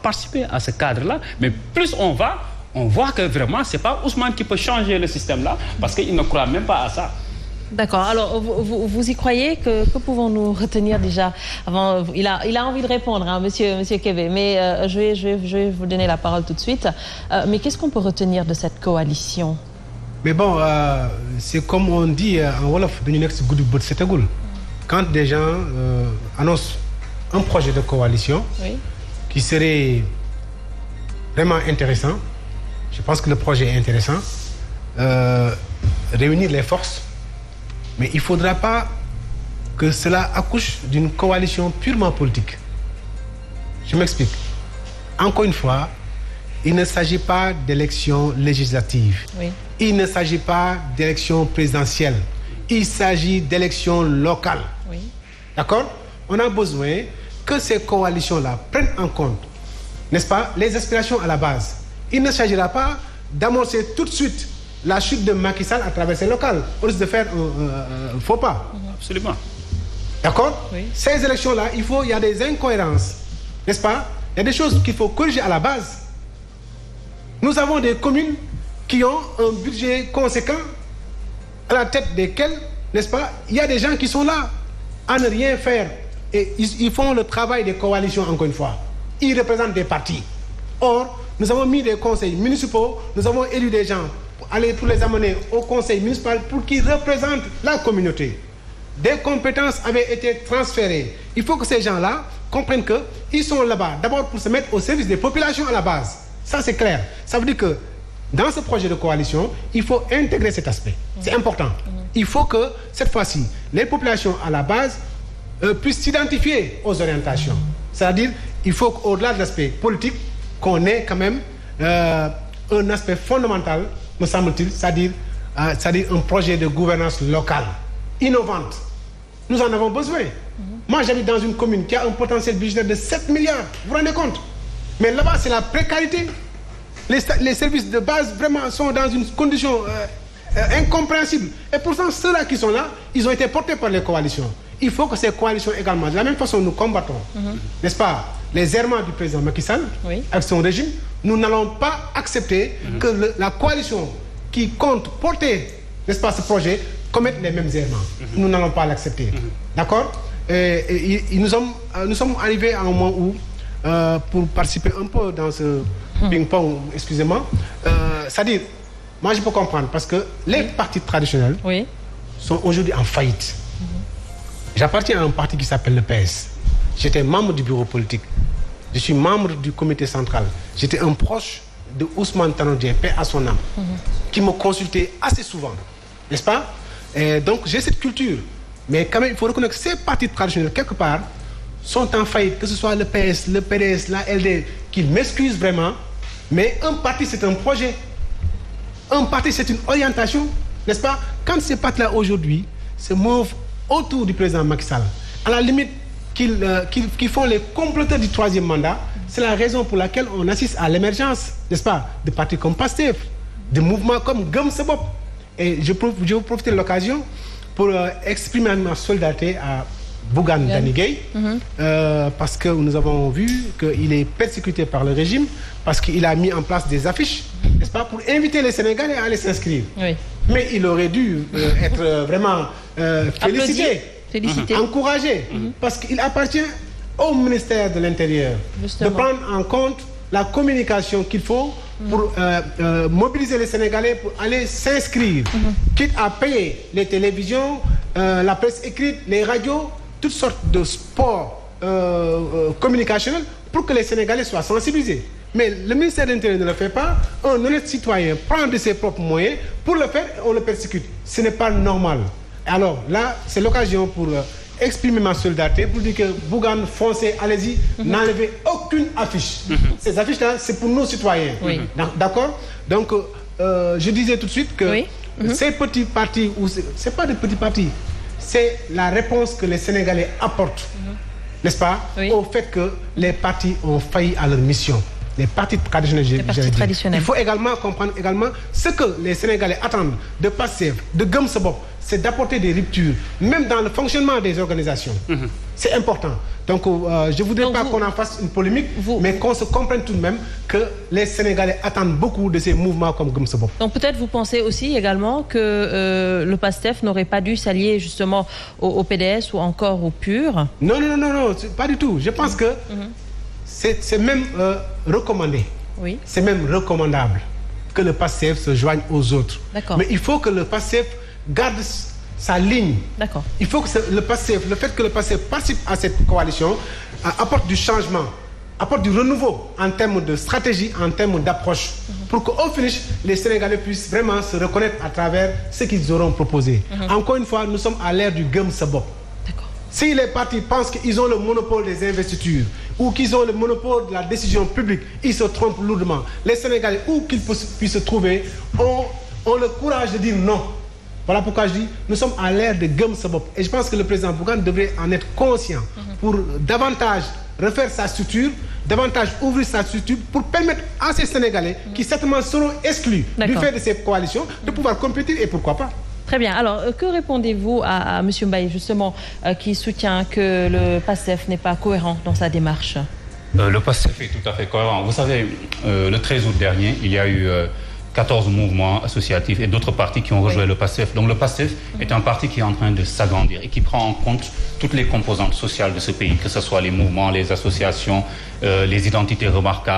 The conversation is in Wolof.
participer à ce cadre-là, mais plus on voit que vraiment, c'est pas Ousmane qui peut changer le système-là, parce qu'il ne croit même pas à ça. D'accord. Alors, vous y croyez? Que pouvons-nous retenir déjà avant? Il a envie de répondre, hein, Monsieur Kébé, mais je vais vous donner la parole tout de suite. Mais qu'est-ce qu'on peut retenir de cette coalition? Mais bon, c'est comme on dit en wolof, quand des gens annoncent un projet de coalition qui serait vraiment intéressant, je pense que le projet est intéressant, réunir les forces. Mais il ne faudra pas que cela accouche d'une coalition purement politique. Je m'explique. Encore une fois, il ne s'agit pas d'élections législatives. Oui. Il ne s'agit pas d'élections présidentielles. Il s'agit d'élections locales. Oui. D'accord? On a besoin que ces coalitions-là prennent en compte, n'est-ce pas, les aspirations à la base. Il ne s'agira pas d'amorcer tout de suite la chute de Macky Sall à travers ces locales. On risque de faire un faux pas. Absolument. D'accord? Oui. Ces élections-là, il y a des incohérences, n'est-ce pas? Il y a des choses qu'il faut corriger à la base. Nous avons des communes qui ont un budget conséquent, à la tête desquels, n'est-ce pas, il y a des gens qui sont là à ne rien faire. Et ils font le travail des coalitions, encore une fois. Ils représentent des partis. Or, nous avons mis des conseils municipaux, nous avons élu des gens pour les amener au conseil municipal pour qu'ils représentent la communauté. Des compétences avaient été transférées. Il faut que ces gens-là comprennent qu'ils sont là-bas, d'abord pour se mettre au service des populations à la base. Ça, c'est clair. Ça veut dire que dans ce projet de coalition, il faut intégrer cet aspect. C'est important. Il faut que, cette fois-ci, les populations à la base puissent s'identifier aux orientations. C'est-à-dire, il faut qu'au-delà de l'aspect politique, qu'on ait quand même un aspect fondamental, me semble-t-il, c'est-à-dire un projet de gouvernance locale, innovante. Nous en avons besoin. Moi, j'habite dans une commune qui a un potentiel budgétaire de 7 milliards. Vous vous rendez compte? Mais là-bas, c'est la précarité. Les services de base, vraiment, sont dans une condition incompréhensible. Et pourtant, ceux-là qui sont là, ils ont été portés par les coalitions. Il faut que ces coalitions également, de la même façon, nous combattons, n'est-ce pas, les errements du président Macky Sall, avec son régime. Nous n'allons pas accepter que la coalition qui compte porter, n'est-ce pas, ce projet, commette les mêmes errements. Nous n'allons pas l'accepter. D'accord? Et nous sommes arrivés à un moment où, pour participer un peu dans ce ping-pong, excusez-moi, c'est-à-dire, moi je peux comprendre, parce que les partis traditionnels sont aujourd'hui en faillite. J'appartiens à un parti qui s'appelle le PS. J'étais membre du bureau politique. Je suis membre du comité central. J'étais un proche de Ousmane Tanor Dieng, paix à son âme, qui me consultait assez souvent, n'est-ce pas? Et donc j'ai cette culture. Mais quand même, il faut reconnaître que ces partis traditionnels, quelque part, sont en faillite, que ce soit le PS, le PDS, la LD, qu'ils m'excusent vraiment. Mais un parti, c'est un projet. Un parti, c'est une orientation, n'est-ce pas? Quand ces partis-là, aujourd'hui, se mouvent autour du président Macky Sall, à la limite qu'ils font les comploteurs du troisième mandat, c'est la raison pour laquelle on assiste à l'émergence, n'est-ce pas, de partis comme PASTEF, de mouvements comme Gëm Sa Bopp. Et je vais profiter de l'occasion pour exprimer ma solidarité à Bougane Dany Gueye, parce que nous avons vu qu'il est persécuté par le régime, parce qu'il a mis en place des affiches, n'est-ce pas, pour inviter les Sénégalais à aller s'inscrire. Oui. Mais il aurait dû être vraiment félicité, encouragé, parce qu'il appartient au ministère de l'Intérieur de prendre en compte la communication qu'il faut pour mobiliser les Sénégalais pour aller s'inscrire, quitte à payer les télévisions, la presse écrite, les radios, toutes sortes de sports communicationnels pour que les Sénégalais soient sensibilisés. Mais le ministère de l'Intérieur ne le fait pas. Un honnête citoyen prend de ses propres moyens pour le faire, on le persécute. Ce n'est pas normal. Alors là, c'est l'occasion pour exprimer ma solidarité, pour dire que Bougane, foncez, allez-y, n'enlevez aucune affiche. Ces affiches-là, c'est pour nos citoyens. D'accord? Donc, je disais tout de suite que ces petits partis, c'est pas des petits partis, c'est la réponse que les Sénégalais apportent, n'est-ce pas, au fait que les partis ont failli à leur mission. Les partis traditionnels. Il faut également comprendre ce que les Sénégalais attendent de PASTEF, de Gëm Sa Bopp, c'est d'apporter des ruptures, même dans le fonctionnement des organisations. C'est important. Donc, je ne voudrais pas qu'on en fasse une polémique, mais qu'on se comprenne tout de même que les Sénégalais attendent beaucoup de ces mouvements comme Gëm Sa Bopp. Donc peut-être vous pensez aussi également que le PASTEF n'aurait pas dû s'allier justement au PDS ou encore au PUR? Non, pas du tout. Je pense que c'est même recommandé. Oui. C'est même recommandable que le PASTEF se joigne aux autres. D'accord. Mais il faut que le PASTEF garde sa ligne. D'accord. Il faut que le fait que le PASTEF participe à cette coalition apporte du changement, apporte du renouveau en termes de stratégie, en termes d'approche, pour qu'au finish, les Sénégalais puissent vraiment se reconnaître à travers ce qu'ils auront proposé. Encore une fois, nous sommes à l'ère du Gëm Sa Bopp. Si les partis pensent qu'ils ont le monopole des investitures ou qu'ils ont le monopole de la décision publique, ils se trompent lourdement. Les Sénégalais, où qu'ils puissent se trouver, ont le courage de dire non. Voilà pourquoi je dis, nous sommes à l'ère de Gëm Sa Bopp. Et je pense que le président Bougane devrait en être conscient pour davantage refaire sa structure, davantage ouvrir sa structure pour permettre à ces Sénégalais qui certainement seront exclus du fait de ces coalitions de pouvoir compétir et pourquoi pas. Très bien. Alors, que répondez-vous à M. Mbaye, justement, qui soutient que le PASTEF n'est pas cohérent dans sa démarche? Le PASTEF est tout à fait cohérent. Vous savez, le 13 août dernier, il y a eu 14 mouvements associatifs et d'autres partis qui ont rejoint le PASTEF. Donc le PASTEF est un parti qui est en train de s'agrandir et qui prend en compte toutes les composantes sociales de ce pays, que ce soit les mouvements, les associations, les identités remarquables.